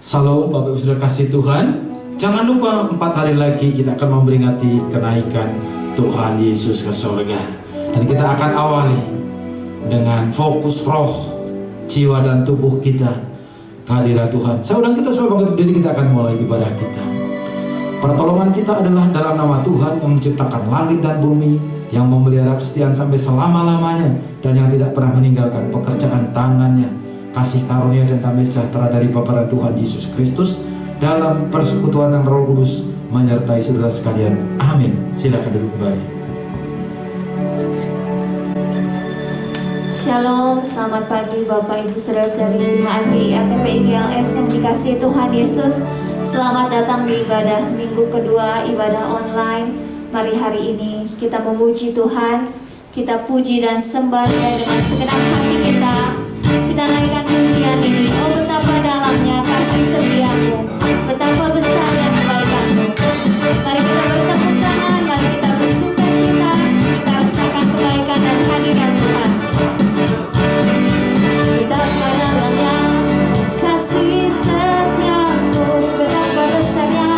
Shalom Bapak Ibu sudah kasih Tuhan. Jangan lupa 4 hari lagi kita akan memperingati kenaikan Tuhan Yesus ke surga. Dan kita akan awali dengan fokus roh, jiwa dan tubuh kita kehadirat Tuhan. Saya undang kita semua bangkit berdiri, kita akan mulai ibadah kita. Pertolongan kita adalah dalam nama Tuhan yang menciptakan langit dan bumi, yang memelihara kesetiaan sampai selama-lamanya, dan yang tidak pernah meninggalkan pekerjaan tangannya. Kasih karunia dan damai sejahtera dari Bapa dan Tuhan Yesus Kristus dalam persekutuan yang Roh Kudus menyertai saudara sekalian. Amin. Silakan duduk kembali. Shalom, selamat pagi Bapak Ibu Saudara-saudari Jemaat GIATP IGLS yang dikasihi Tuhan Yesus. Selamat datang di ibadah minggu kedua, ibadah online. Mari hari ini kita memuji Tuhan, kita puji dan sembah Dia dengan segenap hati kita. Kita naikkan pujian ini. Oh, betapa dalamnya kasih setiamu, betapa besarnya kebaikanmu. Mari kita bertepuk tangan, mari kita bersuka cita, kita rasakan kebaikan dan hadirat Tuhan. Betapa dalamnya kasih setiamu, betapa besarnya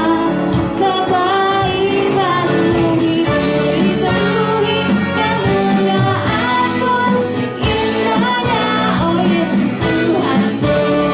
kebaikanmu. Dipenuhi kemuliaan-Mu, indahnya oh Yesus Tuhanku.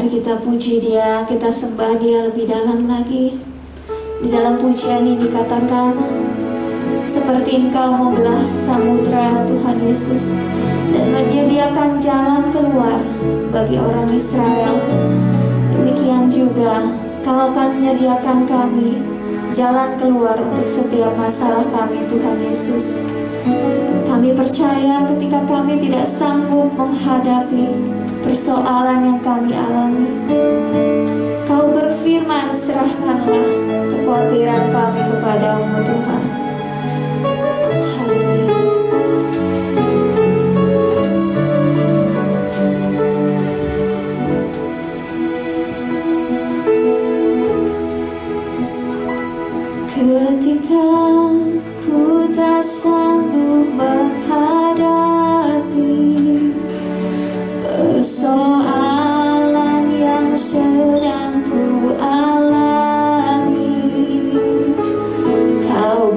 Mari kita puji Dia, kita sembah Dia lebih dalam lagi. Di dalam pujian ini dikatakan, seperti Engkau membelah samudra Tuhan Yesus dan menyediakan jalan keluar bagi orang Israel, demikian juga Kau akan menyediakan kami jalan keluar untuk setiap masalah kami, Tuhan Yesus. Kami percaya ketika kami tidak sanggup menghadapi persoalan yang kami alami, Kau berfirman, serahkanlah kekhawatiran kami kepadamu, Tuhan. Haleluya, Yesus. Ketika ku tak sanggup menghadapi persoalan yang sedang ku alami, Kau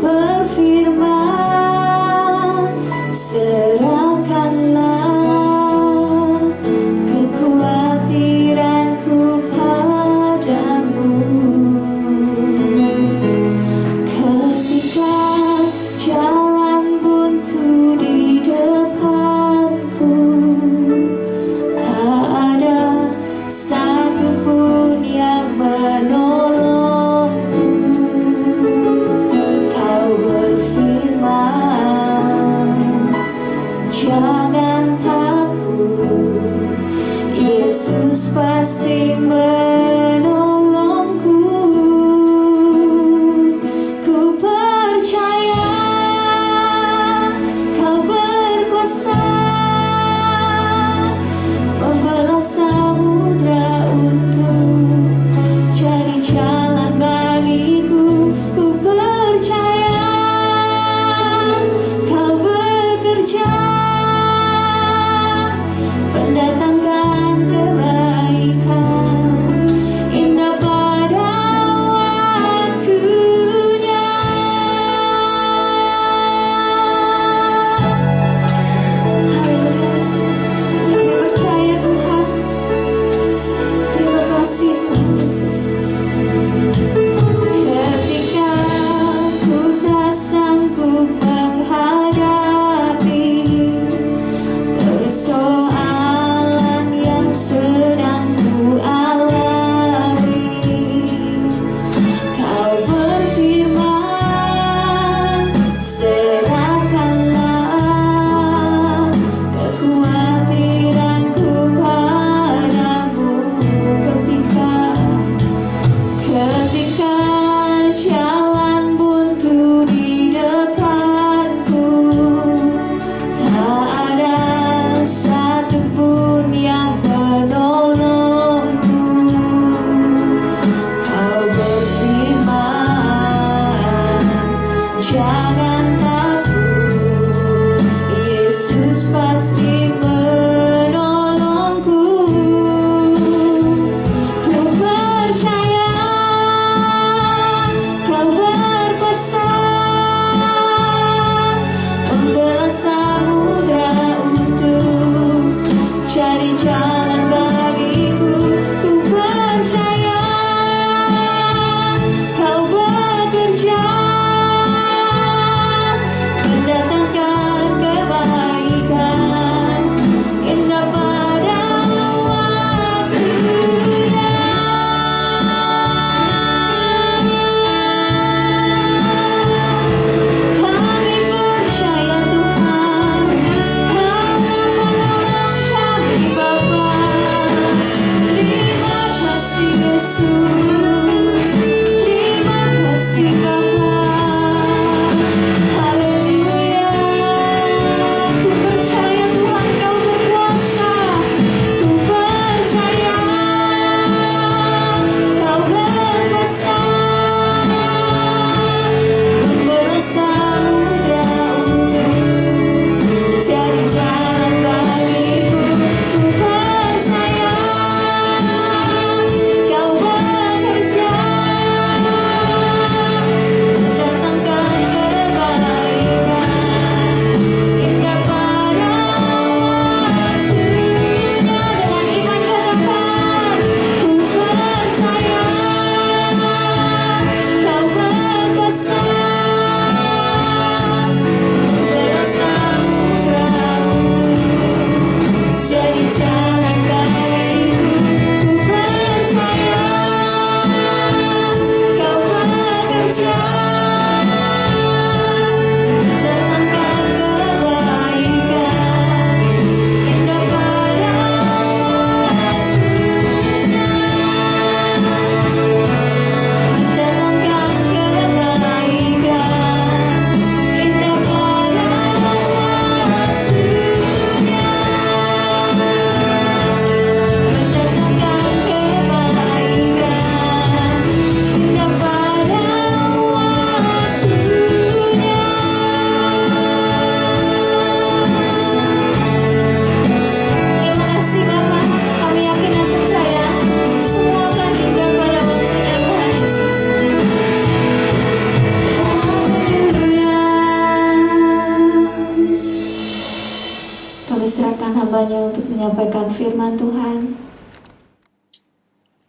hambanya untuk menyampaikan firman Tuhan.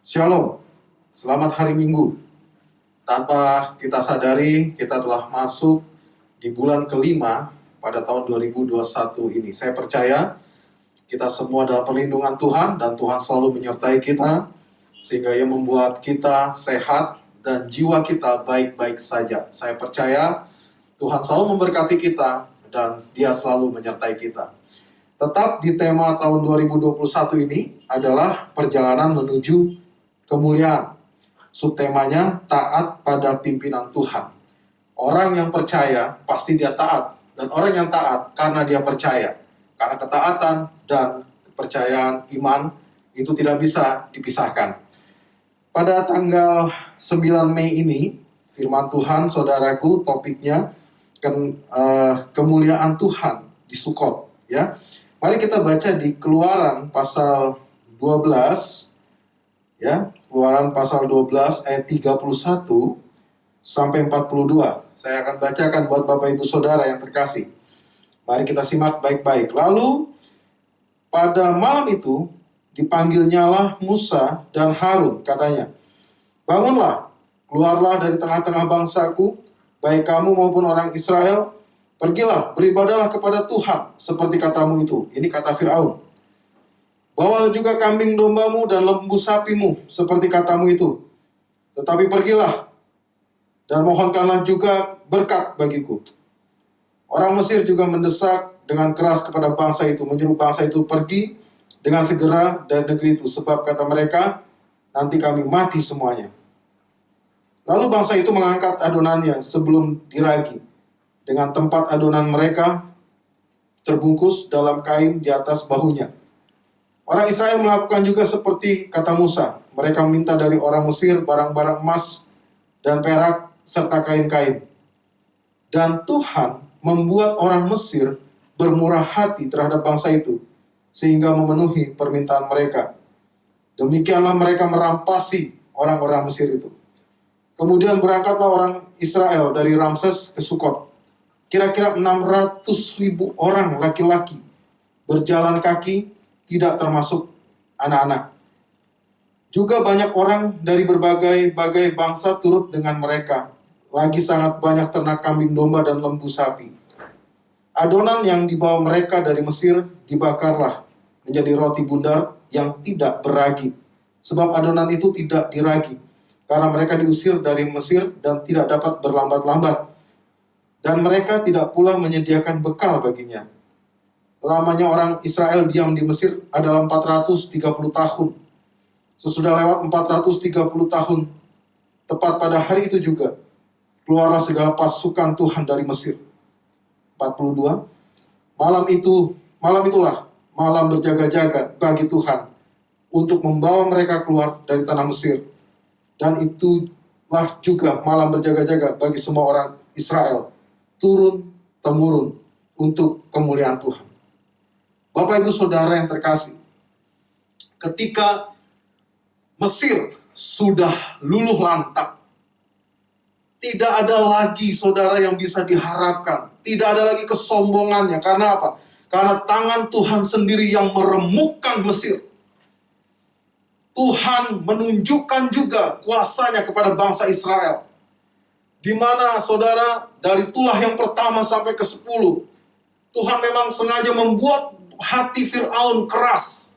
Shalom, selamat hari Minggu. Tanpa kita sadari, kita telah masuk di bulan kelima pada tahun 2021 ini. Saya percaya kita semua dalam perlindungan Tuhan dan Tuhan selalu menyertai kita sehingga Ia membuat kita sehat dan jiwa kita baik-baik saja. Saya percaya Tuhan selalu memberkati kita dan Dia selalu menyertai kita. Tetap di tema tahun 2021 ini adalah perjalanan menuju kemuliaan. Subtemanya taat pada pimpinan Tuhan. Orang yang percaya pasti dia taat, dan orang yang taat karena dia percaya. Karena ketaatan dan kepercayaan iman itu tidak bisa dipisahkan. Pada tanggal 9 Mei ini, firman Tuhan, saudaraku, topiknya kemuliaan Tuhan di Sukot. Ya, mari kita baca di Keluaran pasal 12, ya, Keluaran pasal 12 ayat 31 sampai 42. Saya akan bacakan buat Bapak Ibu Saudara yang terkasih. Mari kita simak baik-baik. Lalu pada malam itu dipanggilnyalah Musa dan Harun, katanya, "Bangunlah, keluarlah dari tengah-tengah bangsaku, baik kamu maupun orang Israel, pergilah, beribadahlah kepada Tuhan, seperti katamu itu." Ini kata Fir'aun. "Bawalah juga kambing dombamu dan lembu sapimu, seperti katamu itu. Tetapi pergilah, dan mohonkanlah juga berkat bagiku." Orang Mesir juga mendesak dengan keras kepada bangsa itu, menyuruh bangsa itu pergi dengan segera dari negeri itu, sebab kata mereka, "Nanti kami mati semuanya." Lalu bangsa itu mengangkat adonannya sebelum diragi, dengan tempat adonan mereka terbungkus dalam kain di atas bahunya. Orang Israel melakukan juga seperti kata Musa. Mereka meminta dari orang Mesir barang-barang emas dan perak serta kain-kain. Dan Tuhan membuat orang Mesir bermurah hati terhadap bangsa itu, sehingga memenuhi permintaan mereka. Demikianlah mereka merampasi orang-orang Mesir itu. Kemudian berangkatlah orang Israel dari Ramses ke Sukot. Kira-kira 600.000 orang laki-laki berjalan kaki, tidak termasuk anak-anak. Juga banyak orang dari berbagai bangsa turut dengan mereka. Lagi sangat banyak ternak kambing domba dan lembu sapi. Adonan yang dibawa mereka dari Mesir dibakarlah menjadi roti bundar yang tidak beragi. Sebab adonan itu tidak diragi, karena mereka diusir dari Mesir dan tidak dapat berlambat-lambat. Dan mereka tidak pula menyediakan bekal baginya. Lamanya orang Israel diam di Mesir adalah 430 tahun. Sesudah lewat 430 tahun, tepat pada hari itu juga, keluarlah segala pasukan Tuhan dari Mesir. 42. Malam itulah malam berjaga-jaga bagi Tuhan untuk membawa mereka keluar dari tanah Mesir. Dan itulah juga malam berjaga-jaga bagi semua orang Israel, turun-temurun untuk kemuliaan Tuhan. Bapak Ibu Saudara yang terkasih, ketika Mesir sudah luluh lantak, tidak ada lagi saudara yang bisa diharapkan. Tidak ada lagi kesombongannya. Karena apa? Karena tangan Tuhan sendiri yang meremukkan Mesir. Tuhan menunjukkan juga kuasanya kepada bangsa Israel. Di mana saudara, dari tulah yang pertama sampai ke 10, Tuhan memang sengaja membuat hati Fir'aun keras.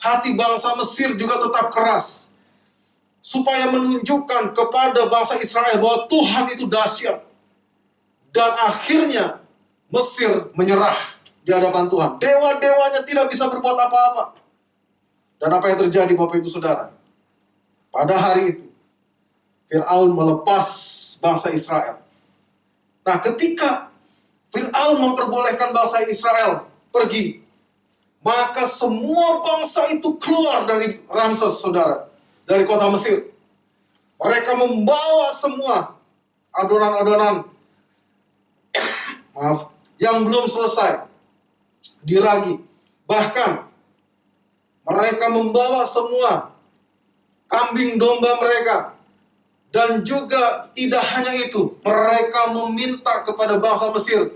Hati bangsa Mesir juga tetap keras. Supaya menunjukkan kepada bangsa Israel bahwa Tuhan itu dahsyat. Dan akhirnya Mesir menyerah di hadapan Tuhan. Dewa-dewanya tidak bisa berbuat apa-apa. Dan apa yang terjadi Bapak Ibu Saudara? Pada hari itu, Fir'aun melepas bangsa Israel. Nah, ketika Fir'aun memperbolehkan bangsa Israel pergi, maka semua bangsa itu keluar dari Ramses, saudara, dari kota Mesir. Mereka membawa semua adonan-adonan yang belum selesai diragi. Bahkan mereka membawa semua kambing domba mereka. Dan juga tidak hanya itu, mereka meminta kepada bangsa Mesir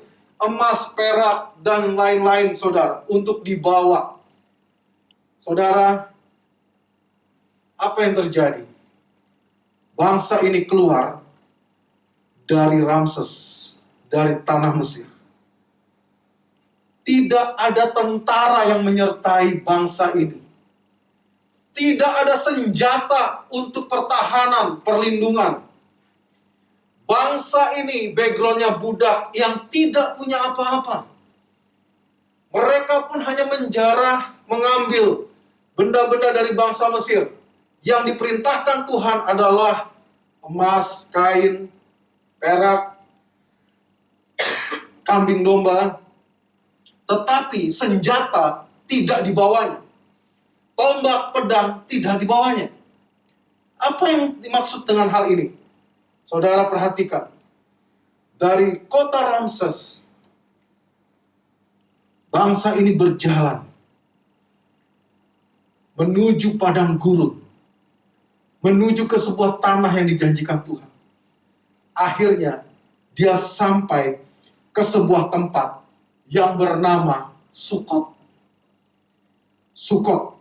emas, perak, dan lain-lain, saudara, untuk dibawa. Saudara, apa yang terjadi? Bangsa ini keluar dari Ramses, dari tanah Mesir. Tidak ada tentara yang menyertai bangsa ini. Tidak ada senjata untuk pertahanan, perlindungan. Bangsa ini backgroundnya budak yang tidak punya apa-apa. Mereka pun hanya menjarah, mengambil benda-benda dari bangsa Mesir. Yang diperintahkan Tuhan adalah emas, kain, perak, kambing domba. Tetapi senjata tidak dibawanya. Tombak, pedang tidak dibawanya. Apa yang dimaksud dengan hal ini? Saudara perhatikan. Dari kota Ramses, bangsa ini berjalan menuju padang gurun, menuju ke sebuah tanah yang dijanjikan Tuhan. Akhirnya dia sampai ke sebuah tempat yang bernama Sukot. Sukot.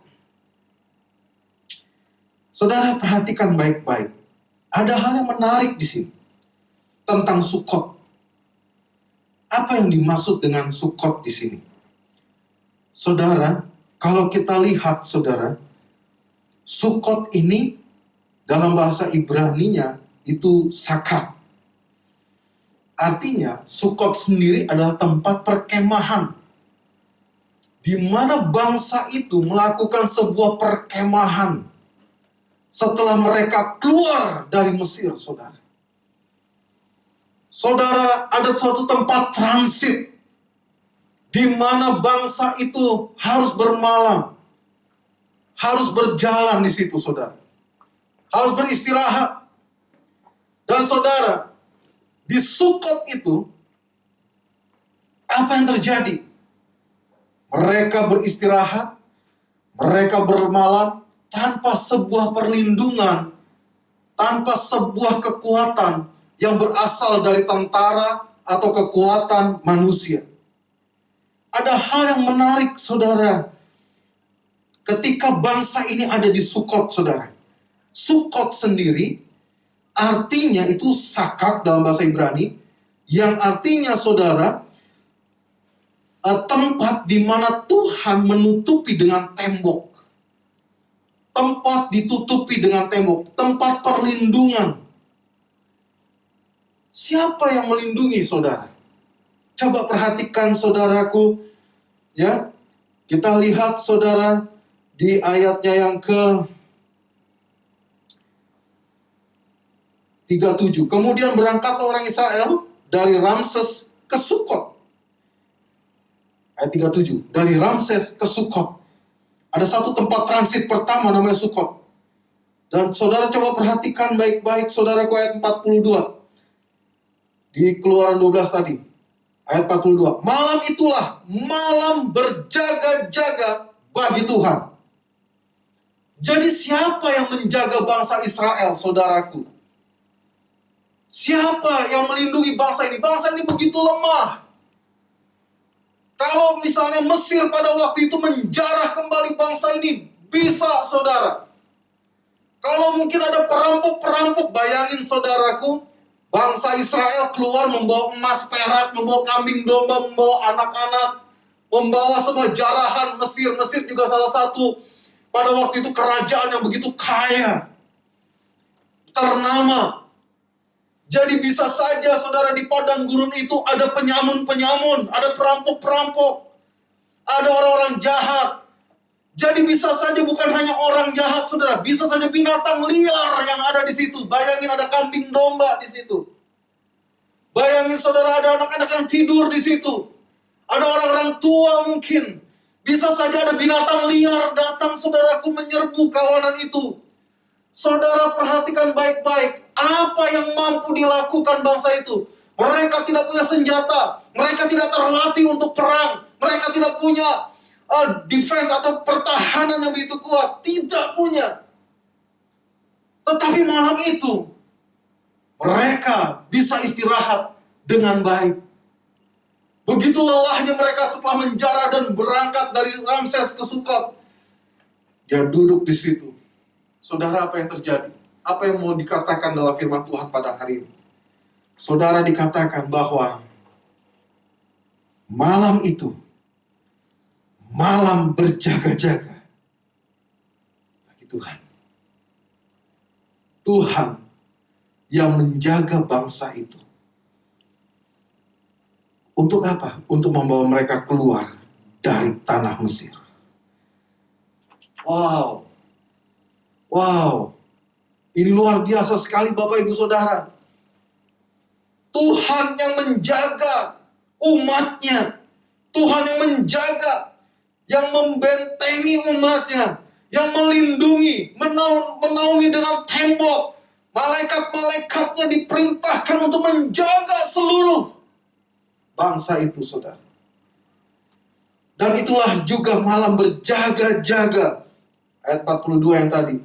Saudara perhatikan baik-baik. Ada hal yang menarik di sini tentang Sukot. Apa yang dimaksud dengan Sukot di sini? Saudara, kalau kita lihat, saudara, Sukot ini dalam bahasa Ibrani-nya itu sakak. Artinya, Sukot sendiri adalah tempat perkemahan, di mana bangsa itu melakukan sebuah perkemahan setelah mereka keluar dari Mesir, saudara. Saudara, ada suatu tempat transit di mana bangsa itu harus bermalam, harus berjalan di situ, saudara. Harus beristirahat. Dan saudara, di Sukot itu, apa yang terjadi? Mereka beristirahat, mereka bermalam tanpa sebuah perlindungan, tanpa sebuah kekuatan yang berasal dari tentara atau kekuatan manusia. Ada hal yang menarik, saudara, ketika bangsa ini ada di Sukot, saudara. Sukot sendiri artinya itu sakak dalam bahasa Ibrani, yang artinya, saudara, tempat di mana Tuhan menutupi dengan tembok. Tempat ditutupi dengan tembok, tempat perlindungan. Siapa yang melindungi, saudara? Coba perhatikan, saudaraku, ya. Kita lihat, saudara, di ayatnya yang ke 37. Kemudian berangkat orang Israel dari Ramses ke Sukot. Ayat 37. Dari Ramses ke Sukot. Ada satu tempat transit pertama namanya Sukot. Dan saudara coba perhatikan baik-baik, saudaraku, ayat 42. Di Keluaran 12 tadi. Ayat 42. Malam itulah malam berjaga-jaga bagi Tuhan. Jadi siapa yang menjaga bangsa Israel, saudaraku? Siapa yang melindungi bangsa ini? Bangsa ini begitu lemah. Kalau misalnya Mesir pada waktu itu menjarah kembali bangsa ini, bisa, saudara. Kalau mungkin ada perampok-perampok, bayangin, saudaraku, bangsa Israel keluar membawa emas, perak, membawa kambing domba, membawa anak-anak, membawa semua jarahan Mesir. Mesir juga salah satu pada waktu itu kerajaan yang begitu kaya, ternama. Jadi bisa saja, saudara, di padang gurun itu ada penyamun-penyamun, ada perampok-perampok, ada orang-orang jahat. Jadi bisa saja bukan hanya orang jahat, saudara, bisa saja binatang liar yang ada di situ. Bayangin ada kambing domba di situ. Bayangin, saudara, ada anak-anak yang tidur di situ. Ada orang-orang tua mungkin. Bisa saja ada binatang liar datang, saudaraku, menyerbu kawanan itu. Saudara perhatikan baik-baik, apa yang mampu dilakukan bangsa itu. Mereka tidak punya senjata, mereka tidak terlatih untuk perang, mereka tidak punya defense atau pertahanan yang begitu kuat, tidak punya. Tetapi malam itu, mereka bisa istirahat dengan baik. Begitu lelahnya mereka setelah menjara dan berangkat dari Ramses ke Sukot. Dia duduk di situ. Saudara, apa yang terjadi? Apa yang mau dikatakan dalam firman Tuhan pada hari ini? Saudara, dikatakan bahwa malam itu, malam berjaga-jaga bagi Tuhan. Tuhan yang menjaga bangsa itu. Untuk apa? Untuk membawa mereka keluar dari tanah Mesir. Wow. Wow. Ini luar biasa sekali Bapak Ibu Saudara. Tuhan yang menjaga umatnya. Tuhan yang menjaga, yang membentengi umatnya, yang melindungi, menaungi dengan tembok. Malaikat-malaikatnya diperintahkan untuk menjaga seluruh bangsa itu, saudara. Dan itulah juga malam berjaga-jaga. Ayat 42 yang tadi.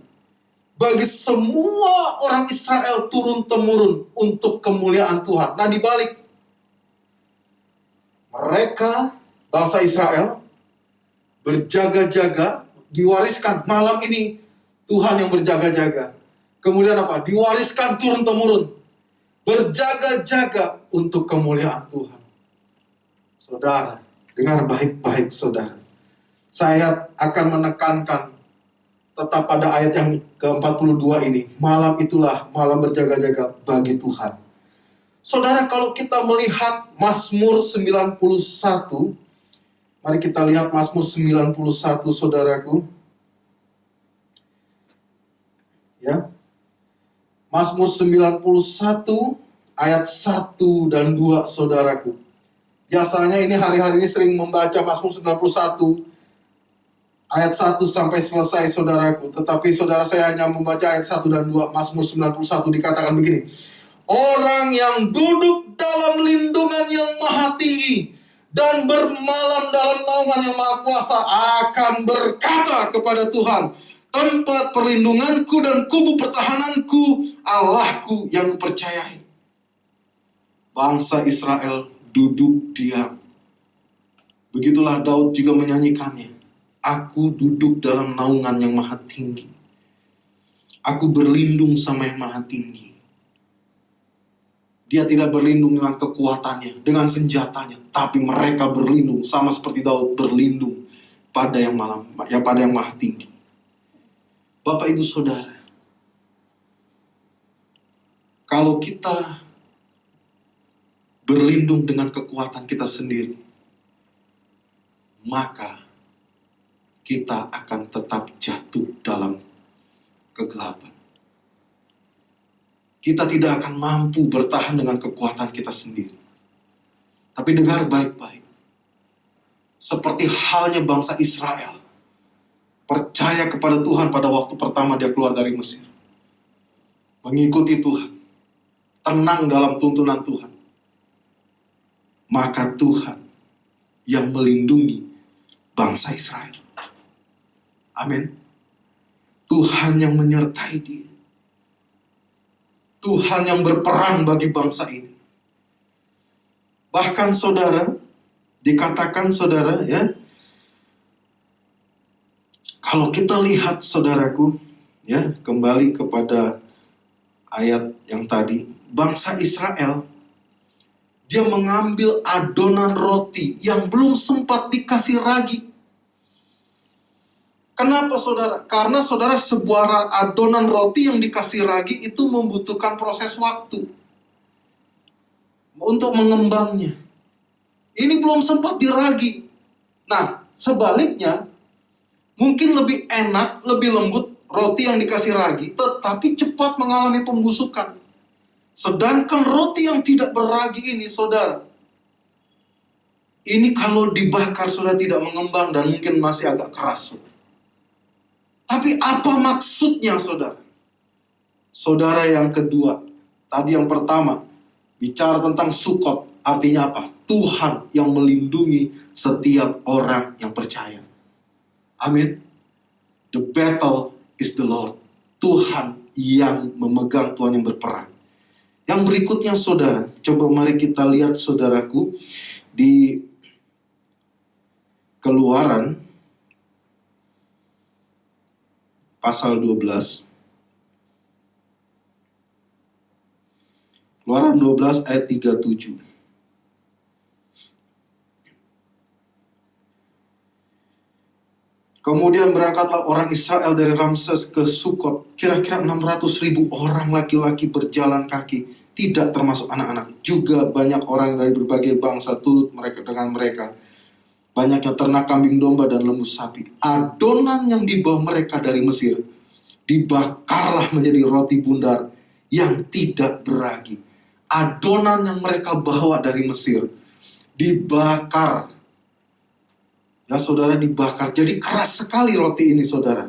Bagi semua orang Israel turun-temurun untuk kemuliaan Tuhan. Nah, dibalik, mereka, bangsa Israel, berjaga-jaga, diwariskan malam ini Tuhan yang berjaga-jaga. Kemudian apa? Diwariskan turun-temurun. Berjaga-jaga untuk kemuliaan Tuhan. Saudara, dengar baik-baik saudara. Saya akan menekankan tetap pada ayat yang ke-42 ini. Malam itulah malam berjaga-jaga bagi Tuhan. Saudara, kalau kita melihat Mazmur 91, mari kita lihat Mazmur 91, saudaraku. Ya. Mazmur 91 ayat 1 dan 2, saudaraku. Biasanya ini hari-hari ini sering membaca Mazmur 91 ayat 1 sampai selesai, saudaraku. Tetapi saudara, saya hanya membaca ayat 1 dan 2. Mazmur 91 dikatakan begini. Orang yang duduk dalam lindungan yang maha tinggi dan bermalam dalam naungan yang maha kuasa akan berkata kepada Tuhan, tempat perlindunganku dan kubu pertahananku, Allahku yang kupercayai. Bangsa Israel duduk diam. Begitulah Daud juga menyanyikannya. Aku duduk dalam naungan yang maha tinggi. Aku berlindung sama yang maha tinggi. Dia tidak berlindung dengan kekuatannya, dengan senjatanya, tapi mereka berlindung sama seperti Daud berlindung pada yang maha tinggi. Bapak Ibu Saudara, kalau kita berlindung dengan kekuatan kita sendiri, maka kita akan tetap jatuh dalam kegelapan. Kita tidak akan mampu bertahan dengan kekuatan kita sendiri. Tapi dengar baik-baik. Seperti halnya bangsa Israel, percaya kepada Tuhan pada waktu pertama dia keluar dari Mesir. Mengikuti Tuhan. Tenang dalam tuntunan Tuhan. Maka Tuhan yang melindungi bangsa Israel. Amin. Tuhan yang menyertai dia. Tuhan yang berperang bagi bangsa ini. Bahkan saudara, dikatakan saudara ya, kalau kita lihat saudaraku, ya, kembali kepada ayat yang tadi, bangsa Israel, dia mengambil adonan roti yang belum sempat dikasih ragi. Kenapa saudara? Karena saudara, sebuah adonan roti yang dikasih ragi itu membutuhkan proses waktu untuk mengembangnya. Ini belum sempat diragi. Nah, sebaliknya, mungkin lebih enak, lebih lembut roti yang dikasih ragi, tetapi cepat mengalami pembusukan. Sedangkan roti yang tidak beragi ini, saudara, ini kalau dibakar sudah tidak mengembang dan mungkin masih agak keras, saudara. Tapi apa maksudnya, saudara? Saudara, yang kedua, tadi yang pertama, bicara tentang Sukot, artinya apa? Tuhan yang melindungi setiap orang yang percaya. Amin. The battle is the Lord. Tuhan yang memegang, Tuhan yang berperang. Yang berikutnya saudara, coba mari kita lihat saudaraku, di Keluaran pasal 12. Keluaran 12 ayat 37. Kemudian berangkatlah orang Israel dari Ramses ke Sukot. Kira-kira 600.000 orang laki-laki berjalan kaki, tidak termasuk anak-anak. Juga banyak orang dari berbagai bangsa turut mereka dengan mereka. Banyaknya ternak kambing domba dan lembu sapi. Adonan yang dibawa mereka dari Mesir dibakarlah menjadi roti bundar yang tidak beragi. Adonan yang mereka bawa dari Mesir dibakar. Ya saudara, dibakar. Jadi keras sekali roti ini saudara.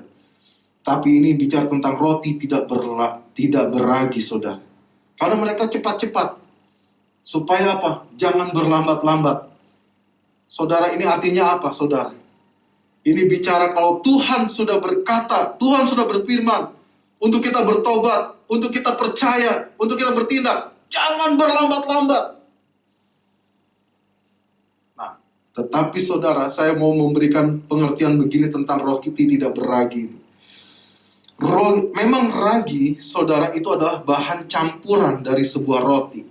Tapi ini bicara tentang roti tidak beragi saudara. Karena mereka cepat-cepat. Supaya apa? Jangan berlambat-lambat. Saudara, ini artinya apa saudara? Ini bicara kalau Tuhan sudah berkata, Tuhan sudah berfirman, untuk kita bertobat, untuk kita percaya, untuk kita bertindak, jangan berlambat-lambat. Tetapi saudara, saya mau memberikan pengertian begini tentang roti tidak beragi. Memang ragi, saudara, itu adalah bahan campuran dari sebuah roti.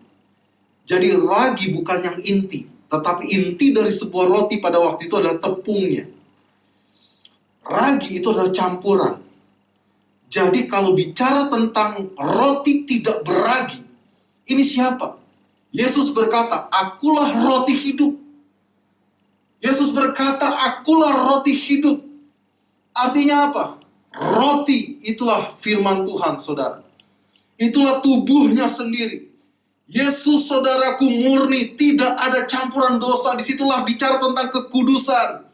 Jadi ragi bukan yang inti, tetapi inti dari sebuah roti pada waktu itu adalah tepungnya. Ragi itu adalah campuran. Jadi kalau bicara tentang roti tidak beragi, ini siapa? Yesus berkata, "Akulah roti hidup." Yesus berkata, "Akulah roti hidup." Artinya apa? Roti itulah firman Tuhan, saudara. Itulah tubuhnya sendiri. Yesus, saudaraku, murni, tidak ada campuran dosa. Disitulah bicara tentang kekudusan.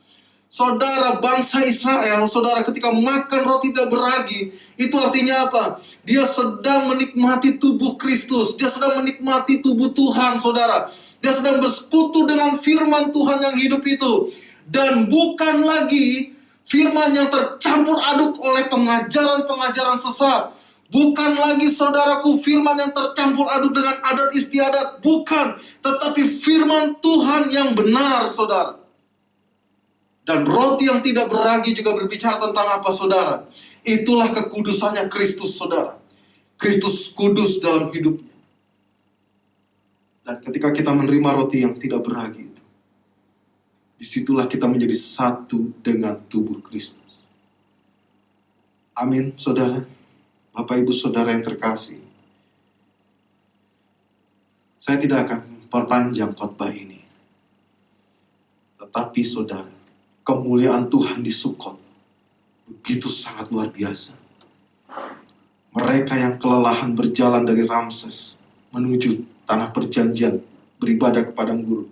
Saudara, bangsa Israel, saudara, ketika makan roti tidak beragi, itu artinya apa? Dia sedang menikmati tubuh Kristus. Dia sedang menikmati tubuh Tuhan, saudara. Dia sedang bersekutu dengan firman Tuhan yang hidup itu. Dan bukan lagi firman yang tercampur aduk oleh pengajaran-pengajaran sesat. Bukan lagi, saudaraku, firman yang tercampur aduk dengan adat istiadat. Bukan. Tetapi firman Tuhan yang benar, saudara. Dan roti yang tidak beragi juga berbicara tentang apa, saudara? Itulah kekudusannya Kristus, saudara. Kristus kudus dalam hidupnya. Dan ketika kita menerima roti yang tidak beragi itu, disitulah kita menjadi satu dengan tubuh Kristus. Amin, saudara. Bapak Ibu Saudara yang terkasih, saya tidak akan perpanjang khotbah ini. Tetapi saudara, kemuliaan Tuhan di Sukot begitu sangat luar biasa. Mereka yang kelelahan berjalan dari Ramses menuju tanah perjanjian, beribadah ke padang gurun,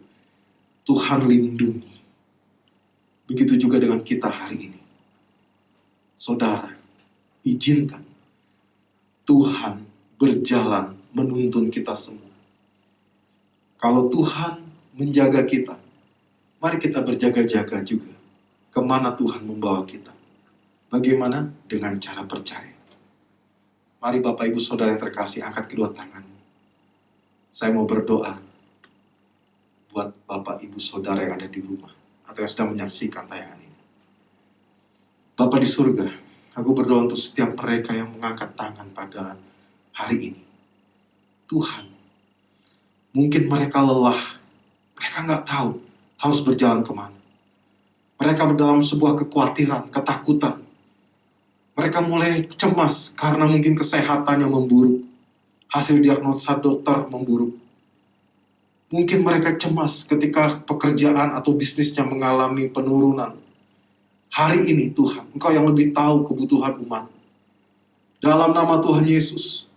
Tuhan lindungi. Begitu juga dengan kita hari ini. Saudara, izinkan Tuhan berjalan menuntun kita semua. Kalau Tuhan menjaga kita, mari kita berjaga-jaga juga. Kemana Tuhan membawa kita? Bagaimana? Dengan cara percaya. Mari Bapak Ibu Saudara yang terkasih, angkat kedua tangan. Saya mau berdoa buat Bapak Ibu Saudara yang ada di rumah atau yang sedang menyaksikan tayangan ini. Bapak di surga, aku berdoa untuk setiap mereka yang mengangkat tangan pada hari ini. Tuhan, mungkin mereka lelah, mereka nggak tahu harus berjalan kemana. Mereka dalam sebuah kekhawatiran, ketakutan. Mereka mulai cemas karena mungkin kesehatannya memburuk. Hasil diagnosa dokter memburuk. Mungkin mereka cemas ketika pekerjaan atau bisnisnya mengalami penurunan. Hari ini Tuhan, Engkau yang lebih tahu kebutuhan umat. Dalam nama Tuhan Yesus,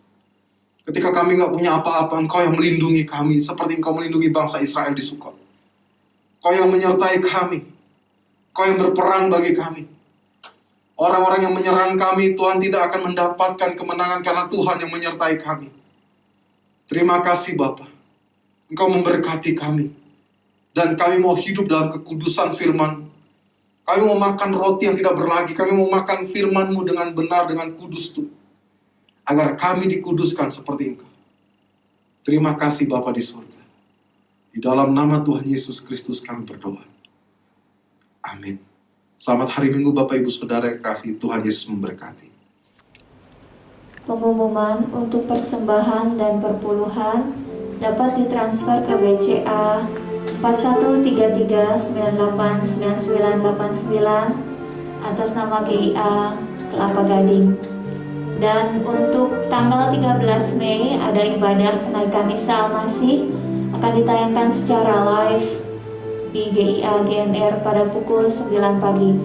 ketika kami nggak punya apa-apa, Engkau yang melindungi kami, seperti Engkau melindungi bangsa Israel di Sukot. Engkau yang menyertai kami. Engkau yang berperang bagi kami. Orang-orang yang menyerang kami, Tuhan tidak akan mendapatkan kemenangan karena Tuhan yang menyertai kami. Terima kasih Bapa. Engkau memberkati kami. Dan kami mau hidup dalam kekudusan firman. Kami mau makan roti yang tidak berlagi. Kami mau makan firman-Mu dengan benar, dengan kudus Tuhan. Agar kami dikuduskan seperti Engkau. Terima kasih Bapa di surga. Di dalam nama Tuhan Yesus Kristus kami berdoa. Amin. Selamat hari Minggu Bapak Ibu Saudara yang kasih Tuhan Yesus memberkati. Pengumuman untuk persembahan dan perpuluhan dapat ditransfer ke BCA 4133989989 atas nama GIA Kelapa Gading. Dan untuk tanggal 13 Mei ada ibadah kenaikan Isa Al-Masih akan ditayangkan secara live di GIA GNR pada pukul 9 pagi.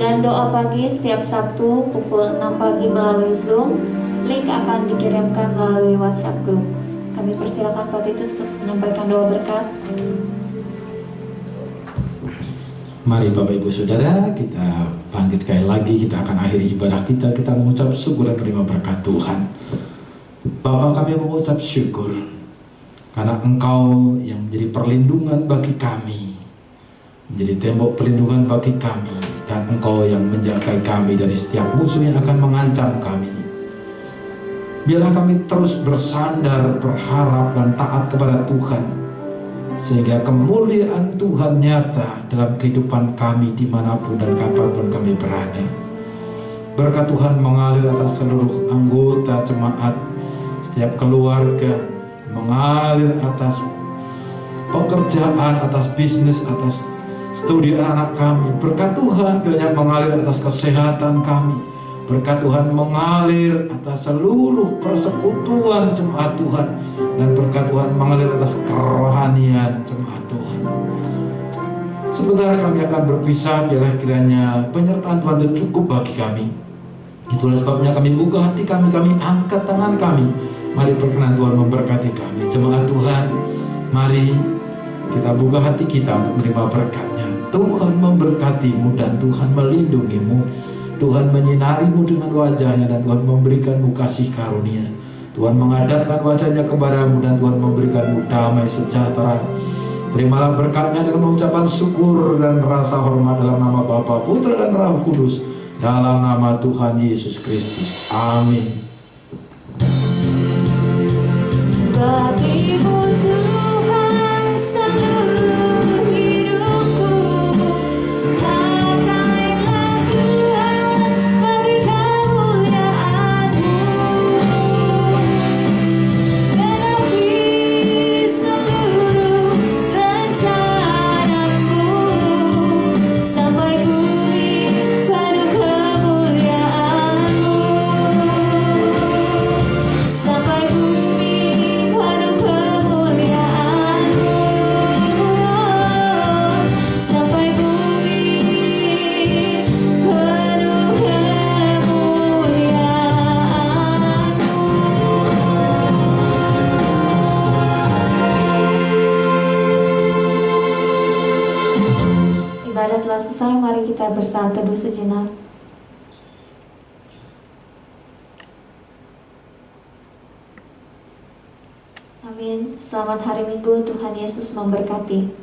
Dan doa pagi setiap Sabtu pukul 6 pagi melalui Zoom. Link akan dikirimkan melalui WhatsApp group. Kami persilakan Pak Titus untuk menyampaikan doa berkat. Mari Bapak Ibu Saudara, kita bangkit sekali lagi. Kita akan akhiri ibadah kita. Kita mengucap syukur dan terima berkat Tuhan. Bapa, kami mengucap syukur karena Engkau yang menjadi perlindungan bagi kami, menjadi tembok perlindungan bagi kami, dan Engkau yang menjaga kami dari setiap musuh yang akan mengancam kami. Biarlah kami terus bersandar, berharap, dan taat kepada Tuhan, sehingga kemuliaan Tuhan nyata dalam kehidupan kami dimanapun dan kapanpun kami berada. Berkat Tuhan mengalir atas seluruh anggota jemaat, setiap keluarga, mengalir atas pekerjaan, atas bisnis, atas studi anak kami. Berkat Tuhan kiranya mengalir atas kesehatan kami. Berkat Tuhan mengalir atas seluruh persekutuan jemaat Tuhan. Dan berkat Tuhan mengalir atas kerohanian jemaat Tuhan. Sebentar kami akan berpisah, biarlah kiranya penyertaan Tuhan itu cukup bagi kami. Itulah sebabnya kami buka hati kami angkat tangan kami. Mari perkenan Tuhan memberkati kami. Jemaat Tuhan, mari kita buka hati kita untuk menerima berkat-Nya. Tuhan memberkatimu dan Tuhan melindungimu. Tuhan menyinarimu dengan wajah-Nya dan Tuhan memberikanmu kasih karunia. Tuhan menghadapkan wajah-Nya kepadamu dan Tuhan memberikanmu damai sejahtera. Terimalah berkat-Nya dengan ucapan syukur dan rasa hormat dalam nama Bapa, Putra dan Roh Kudus. Dalam nama Tuhan Yesus Kristus. Amin. Bagimu Tuhan seluruh hidupku, hargailah Tuhan bagi kemuliaan-Mu, genapi seluruh rencana-Mu, sampai bumi penuh kemuliaan-Mu, sampai bumi penuh kemuliaan-Mu, sampai bumi penuh kemuliaan-Mu. Ibadah telah selesai, mari kita bersaat teduh sejenak. Amin. Selamat hari Minggu, Tuhan Yesus memberkati.